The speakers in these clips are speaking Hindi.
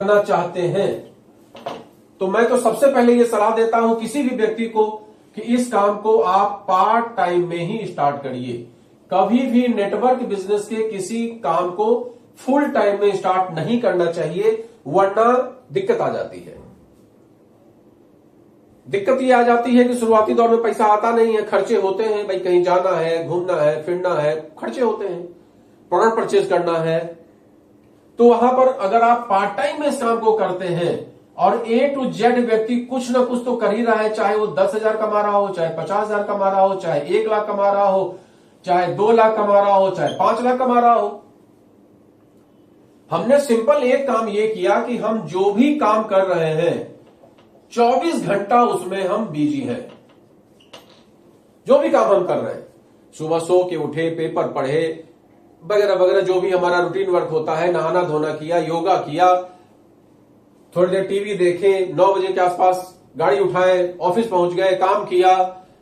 करना चाहते हैं तो मैं तो सबसे पहले ये सलाह देता हूं किसी भी व्यक्ति को कि इस काम को आप पार्ट टाइम में ही स्टार्ट करिए। कभी भी नेटवर्क बिजनेस के किसी काम को फुल टाइम में स्टार्ट नहीं करना चाहिए, वरना दिक्कत आ जाती है। दिक्कत ये आ जाती है कि शुरुआती दौर में पैसा आता नहीं है, खर्चे होते हैं, भाई कहीं जाना है, घूमना है, फिरना है, खर्चे होते हैं, प्रोडक्ट परचेज करना है। तो वहां पर अगर आप पार्ट टाइम में इस काम को करते हैं और A to Z व्यक्ति कुछ ना कुछ तो कर ही रहा है, चाहे वो 10,000 कमा रहा हो, चाहे 50,000 कमा रहा हो, चाहे 1 लाख कमा रहा हो, चाहे 2 लाख कमा रहा हो, चाहे 5 लाख कमा रहा हो। हमने सिंपल एक काम ये किया कि हम जो भी काम कर रहे हैं 24 घंटा उसमें हम बिजी हैं। जो भी काम हम कर रहे हैं, सुबह सो के उठे, पेपर पढ़े, वगैरह वगैरह, जो भी हमारा रूटीन वर्क होता है, नहाना धोना किया, योगा किया, थोड़ी देर टीवी देखे, 9 बजे के आसपास गाड़ी उठाए, ऑफिस पहुंच गए, काम किया,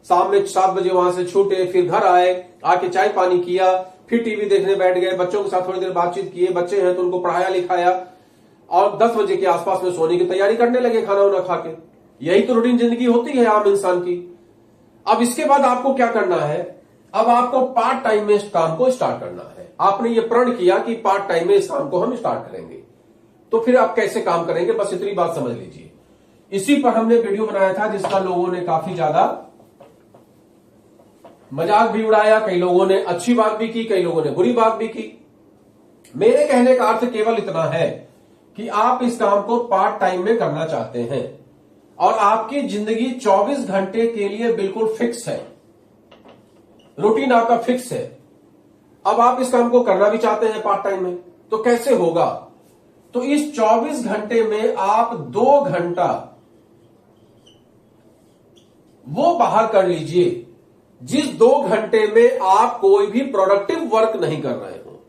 शाम में 7 बजे वहां से छूटे, फिर घर आए, आके चाय पानी किया, फिर टीवी देखने बैठ गए, बच्चों के साथ थोड़ी देर बातचीत किए, बच्चे हैं तो उनको पढ़ाया लिखाया, और 10 बजे के आसपास में सोने की तैयारी करने लगे खाना वाना खा के। यही तो रूटीन जिंदगी होती है आम इंसान की। अब इसके बाद आपको क्या करना है, अब आपको पार्ट टाइम में इस काम को स्टार्ट करना है। आपने ये प्रण किया कि पार्ट टाइम में इस काम को हम स्टार्ट करेंगे, तो फिर आप कैसे काम करेंगे, बस इतनी बात समझ लीजिए। इसी पर हमने वीडियो बनाया था जिसका लोगों ने काफी ज्यादा मजाक भी उड़ाया, कई लोगों ने अच्छी बात भी की, कई लोगों ने बुरी बात भी की। मेरे कहने का अर्थ केवल इतना है कि आप इस काम को पार्ट टाइम में करना चाहते हैं और आपकी जिंदगी 24 घंटे के लिए बिल्कुल फिक्स है, रूटीन आपका फिक्स है। अब आप इस काम को करना भी चाहते हैं पार्ट टाइम में, तो कैसे होगा? तो इस 24 घंटे में आप 2 घंटा वो बाहर कर लीजिए जिस 2 घंटे में आप कोई भी प्रोडक्टिव वर्क नहीं कर रहे हो।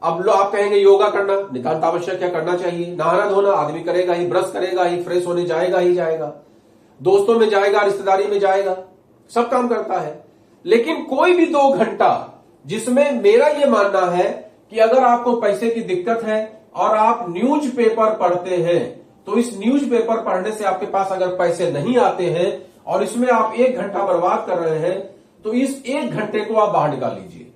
अब आप कहेंगे योगा करना नितांत आवश्यक है, करना चाहिए, नहाना धोना आदमी करेगा ही, ब्रश करेगा ही, फ्रेश होने जाएगा ही जाएगा, दोस्तों में जाएगा, रिश्तेदारी में जाएगा, सब काम करता है। लेकिन कोई भी 2 घंटा जिसमें मेरा यह मानना है कि अगर आपको पैसे की दिक्कत है और आप न्यूज़पेपर पढ़ते हैं, तो इस न्यूज़पेपर पढ़ने से आपके पास अगर पैसे नहीं आते हैं और इसमें आप 1 घंटा बर्बाद कर रहे हैं, तो इस 1 घंटे को आप बाहर निकाल लीजिए।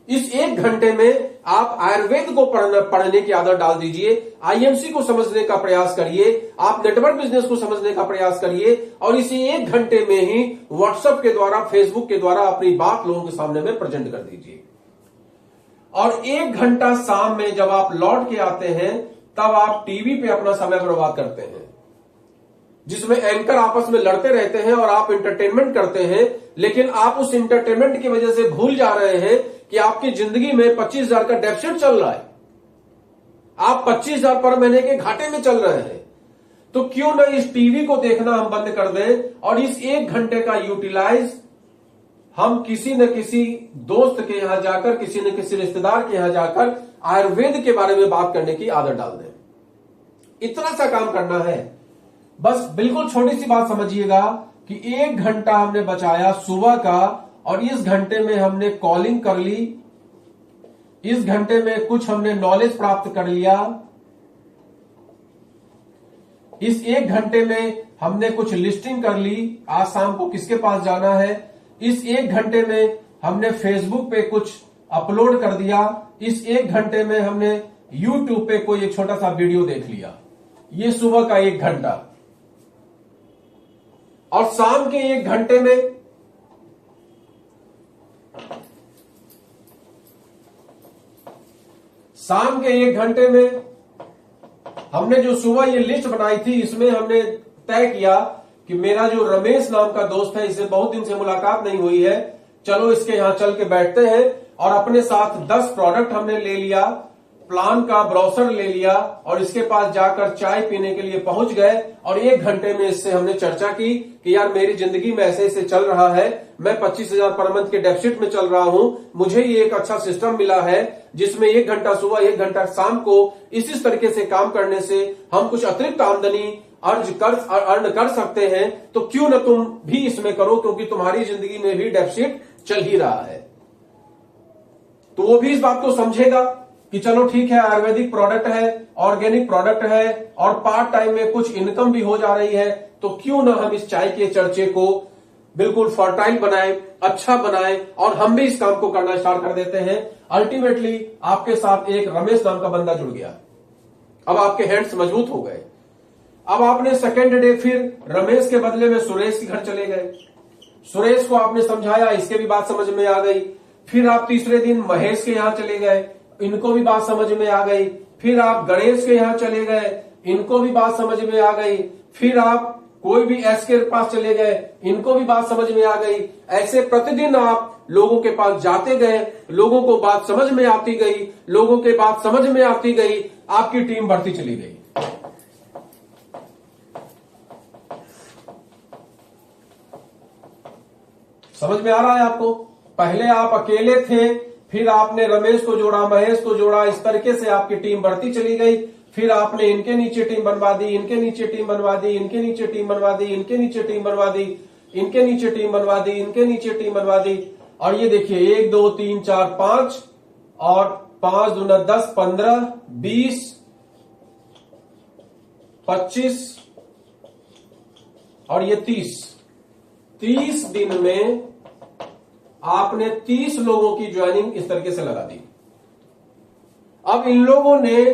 इस 1 घंटे में आप आयुर्वेद को पढ़ने की आदत डाल दीजिए, IMC को समझने का प्रयास करिए, आप नेटवर्क बिजनेस को समझने का प्रयास करिए और इसी 1 घंटे में ही व्हाट्सएप के द्वारा, फेसबुक के द्वारा अपनी बात लोगों के सामने में प्रेजेंट कर दीजिए। और 1 घंटा शाम में जब आप लौट के आते हैं तब आप टीवी पे अपना समय बर्बाद करते हैं, जिसमें एंकर आपस में लड़ते रहते हैं और आप इंटरटेनमेंट करते हैं। लेकिन आप उस इंटरटेनमेंट की वजह से भूल जा रहे हैं कि आपकी जिंदगी में 25,000 का डेफिसिट चल रहा है, आप 25,000 पर महीने के घाटे में चल रहे हैं। तो क्यों ना इस टीवी को देखना हम बंद कर दें और इस 1 घंटे का यूटिलाइज हम किसी न किसी दोस्त के यहां जाकर, किसी न किसी रिश्तेदार के यहां जाकर आयुर्वेद के बारे में बात करने की आदत डाल दें। इतना सा काम करना है बस। बिल्कुल छोटी सी बात समझिएगा कि 1 घंटा हमने बचाया सुबह का और इस घंटे में हमने कॉलिंग कर ली, इस घंटे में कुछ हमने नॉलेज प्राप्त कर लिया, इस 1 घंटे में हमने कुछ लिस्टिंग कर ली, आज शाम को किसके पास जाना है, इस 1 घंटे में हमने फेसबुक पे कुछ अपलोड कर दिया, इस 1 घंटे में हमने यूट्यूब पे कोई एक छोटा सा वीडियो देख लिया। ये सुबह का 1 घंटा। और शाम के 1 घंटे में हमने जो सुबह ये लिस्ट बनाई थी, इसमें हमने तय किया कि मेरा जो रमेश नाम का दोस्त है, इसे बहुत दिन से मुलाकात नहीं हुई है, चलो इसके यहां चल के बैठते हैं। और अपने साथ 10 प्रोडक्ट हमने ले लिया, प्लान का ब्रोशर ले लिया और इसके पास जाकर चाय पीने के लिए पहुंच गए और 1 घंटे में इससे हमने चर्चा की कि यार मेरी जिंदगी में ऐसे ऐसे चल रहा है, मैं 25,000 पर मंथ के डेफिसिट में चल रहा हूं, मुझे ये एक अच्छा सिस्टम मिला है जिसमें 1 घंटा सुबह 1 घंटा शाम को इस तरीके से काम करने से हम कुछ अतिरिक्त आमदनी अर्न कर सकते हैं। तो क्यों न तुम भी इसमें करो, क्योंकि तुम्हारी जिंदगी में भी डेफिसिट चल ही रहा है। तो वो भी इस बात को समझेगा कि चलो ठीक है, आयुर्वेदिक प्रोडक्ट है, ऑर्गेनिक प्रोडक्ट है और पार्ट टाइम में कुछ इनकम भी हो जा रही है, तो क्यों ना हम इस चाय के चर्चे को बिल्कुल फर्टाइल बनाए, अच्छा बनाए और हम भी इस काम को करना स्टार्ट कर देते हैं। अल्टीमेटली आपके साथ एक रमेश नाम का बंदा जुड़ गया। अब आपके हैंड्स मजबूत हो गए। अब आपने सेकेंड डे फिर रमेश के बदले में सुरेश के घर चले गए। सुरेश को आपने समझाया, इसके भी बात समझ में आ गई। फिर आप तीसरे दिन महेश के यहां चले गए, इनको भी बात समझ में आ गई। फिर आप गणेश के यहां चले गए, इनको भी बात समझ में आ गई। फिर आप कोई भी एस के पास चले गए, इनको भी बात समझ में आ गई। ऐसे प्रतिदिन आप लोगों के पास जाते गए, लोगों को बात समझ में आती गई, लोगों के बात समझ में आती गई, आपकी टीम बढ़ती चली गई। समझ में आ रहा है आपको? पहले आप अकेले थे, फिर आपने रमेश को जोड़ा, महेश को जोड़ा, इस तरीके से आपकी टीम बढ़ती चली गई। फिर आपने इनके नीचे टीम बनवा दी, इनके नीचे टीम बनवा दी, इनके नीचे टीम बनवा दी, इनके नीचे टीम बनवा दी, इनके नीचे टीम बनवा दी, इनके नीचे टीम बनवा दी। और ये देखिए 1 2 3 4 5 और 5 दूना 10 15 20 25 और ये 30 दिन में आपने 30 लोगों की ज्वाइनिंग इस तरीके से लगा दी। अब इन लोगों ने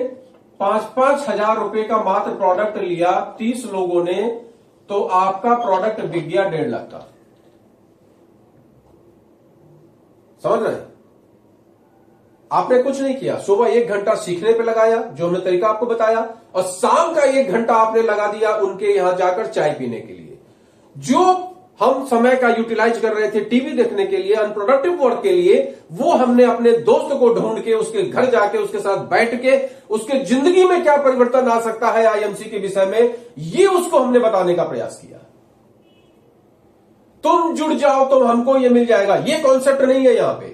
5-5 हजार रुपए का मात्र प्रोडक्ट लिया, 30 लोगों ने, तो आपका प्रोडक्ट बिक गया 1.5 लाख का। समझ रहे हैं? आपने कुछ नहीं किया, सुबह 1 घंटा सीखने पे लगाया जो हमने तरीका आपको बताया, और शाम का 1 घंटा आपने लगा दिया उनके यहां जाकर चाय पीने के लिए। जो हम समय का यूटिलाइज कर रहे थे टीवी देखने के लिए, अनप्रोडक्टिव वर्क के लिए, वो हमने अपने दोस्त को ढूंढ के उसके घर जाके उसके साथ बैठ के उसके जिंदगी में क्या परिवर्तन आ सकता है आईएमसी के विषय में, ये उसको हमने बताने का प्रयास किया। तुम जुड़ जाओ तो हमको ये मिल जाएगा, ये कॉन्सेप्ट नहीं है यहां पे।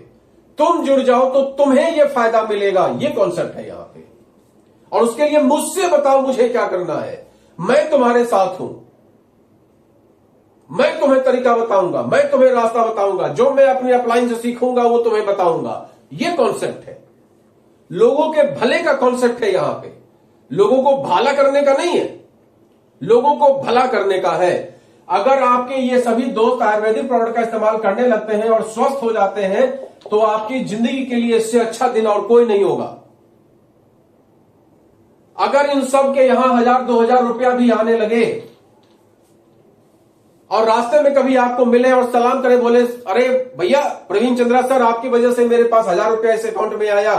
तुम जुड़ जाओ तो तुम्हें ये फायदा मिलेगा, ये कॉन्सेप्ट है यहां पे। और उसके लिए मुझसे बताओ मुझे क्या करना है, मैं तुम्हारे साथ हूं, मैं तुम्हें तरीका बताऊंगा, मैं तुम्हें रास्ता बताऊंगा, जो मैं अपनी अपलाइन से सीखूंगा वो तुम्हें बताऊंगा। ये कॉन्सेप्ट है, लोगों के भले का कॉन्सेप्ट है यहां पे। लोगों को भाला करने का नहीं है, लोगों को भला करने का है। अगर आपके ये सभी दोस्त आयुर्वेदिक प्रोडक्ट का इस्तेमाल करने लगते हैं और स्वस्थ हो जाते हैं, तो आपकी जिंदगी के लिए इससे अच्छा दिन और कोई नहीं होगा। अगर इन सब के यहां 1000-2000 रुपया भी आने लगे और रास्ते में कभी आपको मिले और सलाम करे, बोले अरे भैया प्रवीण चंद्रा सर, आपकी वजह से मेरे पास 1000 रुपया इस अकाउंट में आया,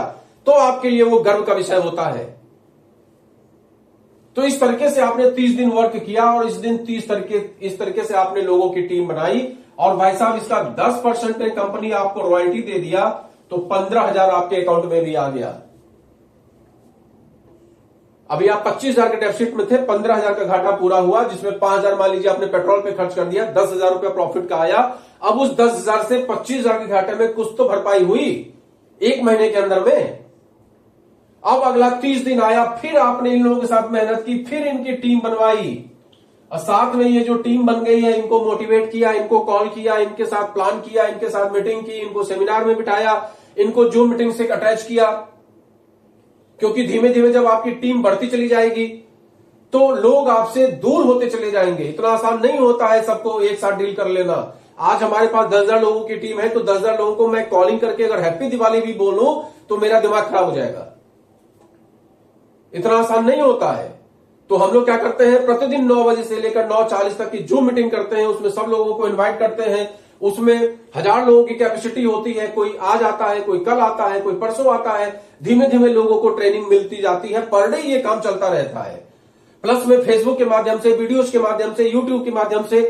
तो आपके लिए वो गर्व का विषय होता है। तो इस तरीके से आपने 30 दिन वर्क किया और इस तरीके से आपने लोगों की टीम बनाई, और भाई साहब इसका 10% ने कंपनी आपको रॉयल्टी दे दिया, तो 15,000 आपके अकाउंट में भी आ गया। अभी आप 25,000 के डेफिसिट में थे, 15,000 का घाटा पूरा हुआ, जिसमें 5,000 मान लीजिए आपने पेट्रोल पे खर्च कर दिया, 10,000 रुपया प्रॉफिट का आया। अब उस 10,000 से 25,000 के घाटे में कुछ तो भरपाई हुई 1 महीने के अंदर में। अब अगला 30 दिन आया, फिर आपने इन लोगों के साथ मेहनत की, फिर इनकी टीम बनवाई, और साथ में ये जो टीम बन गई है, इनको मोटिवेट किया, इनको कॉल किया, इनके साथ प्लान किया, इनके साथ मीटिंग की, इनको सेमिनार में बिठाया, इनको जूम मीटिंग से अटैच किया। क्योंकि धीमे धीमे जब आपकी टीम बढ़ती चली जाएगी तो लोग आपसे दूर होते चले जाएंगे। इतना आसान नहीं होता है सबको एक साथ डील कर लेना। आज हमारे पास 10,000 लोगों की टीम है, तो 10,000 लोगों को मैं कॉलिंग करके अगर हैप्पी दिवाली भी बोलूं तो मेरा दिमाग खराब हो जाएगा। इतना आसान नहीं होता है। तो हम लोग क्या करते हैं, प्रतिदिन 9 बजे से लेकर 9:40 तक की जूम मीटिंग करते हैं, उसमें सब लोगों को इन्वाइट करते हैं। उसमें 1000 लोगों की कैपेसिटी होती है, कोई आज आता है, कोई कल आता है, कोई परसों आता है। धीमे धीमे लोगों को ट्रेनिंग मिलती जाती है, पर डे ये काम चलता रहता है। प्लस में फेसबुक के माध्यम से, वीडियोज के माध्यम से, यूट्यूब के माध्यम से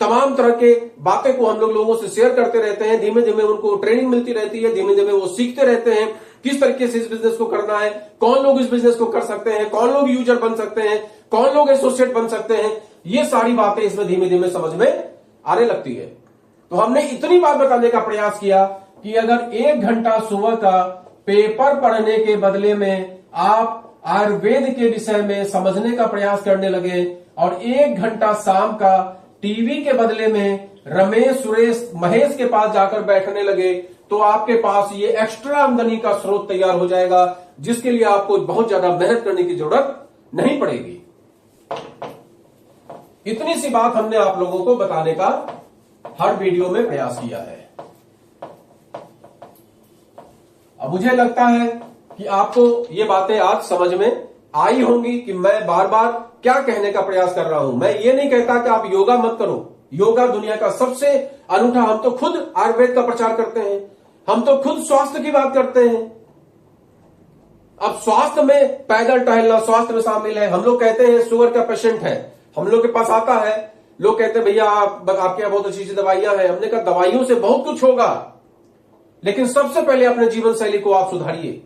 तमाम तरह के बातें को हम लोग लोगों से शेयर करते रहते हैं। धीमे धीमे उनको ट्रेनिंग मिलती रहती है, धीमे धीमे वो सीखते रहते हैं किस तरीके से इस बिजनेस को करना है, कौन लोग इस बिजनेस को कर सकते हैं, कौन लोग यूजर बन सकते हैं, कौन लोग एसोसिएट बन सकते हैं। ये सारी बातें इसमें धीमे धीमे समझ में आने लगती है। तो हमने इतनी बात बताने का प्रयास किया कि अगर 1 घंटा सुबह का पेपर पढ़ने के बदले में आप आयुर्वेद के विषय में समझने का प्रयास करने लगे, और 1 घंटा शाम का टीवी के बदले में रमेश, सुरेश, महेश के पास जाकर बैठने लगे, तो आपके पास ये एक्स्ट्रा आमदनी का स्रोत तैयार हो जाएगा, जिसके लिए आपको बहुत ज्यादा मेहनत करने की जरूरत नहीं पड़ेगी। इतनी सी बात हमने आप लोगों को बताने का हर वीडियो में प्रयास किया है। अब मुझे लगता है कि आपको ये बातें आज समझ में आई होंगी कि मैं बार बार क्या कहने का प्रयास कर रहा हूं। मैं ये नहीं कहता कि आप योगा मत करो, योगा दुनिया का सबसे अनूठा, हम तो खुद आयुर्वेद का प्रचार करते हैं, हम तो खुद स्वास्थ्य की बात करते हैं। अब स्वास्थ्य में पैदल टहलना स्वास्थ्य में शामिल है। हम लोग कहते हैं शुगर का पेशेंट है, हम लोग के पास आता है, लोग कहते हैं भैया आपके यहां बहुत अच्छी अच्छी दवाइयां हैं। हमने कहा दवाइयों से बहुत कुछ होगा, लेकिन सबसे पहले अपने जीवन शैली को आप सुधारिए।